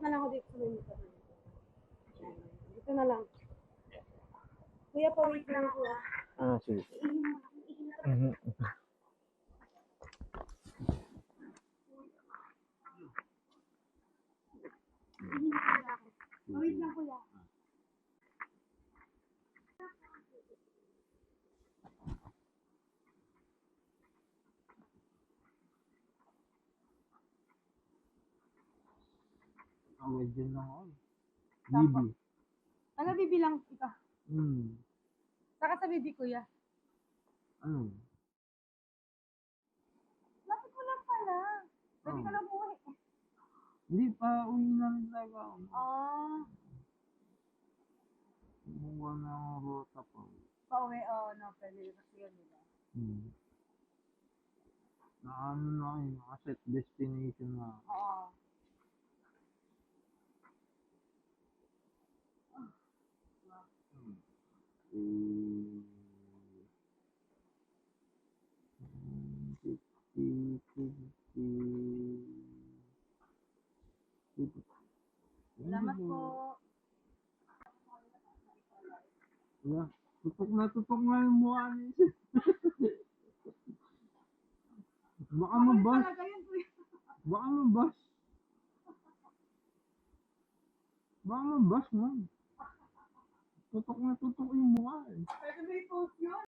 na lang ako dito sa may motor. Dito na lang. Kuya, pa-wait lang ako. Sige. Pa-wait lang, kuya. Awal dyan lang ako. Sampo. Bibi. Ano, bibilang ito? Hmm. Saka sa bibi, kuya. Ano? Lapit mo lang pala. Pwede ka lang buhay. Hindi pa, uwi na rin talaga ako. Kumuha na ang rota pa. Pauwi, no, pwede. Kasi yun, diba? Naano na kayo, nakaset destination na. Oo. Salamat po. Wala. Tutok na yung mukha niya. Baka mabas. Talaga yun, kuya. Baka mabas. Baka mabas, man. Tutok na tutok yung mukha eh. Pwede may post yun.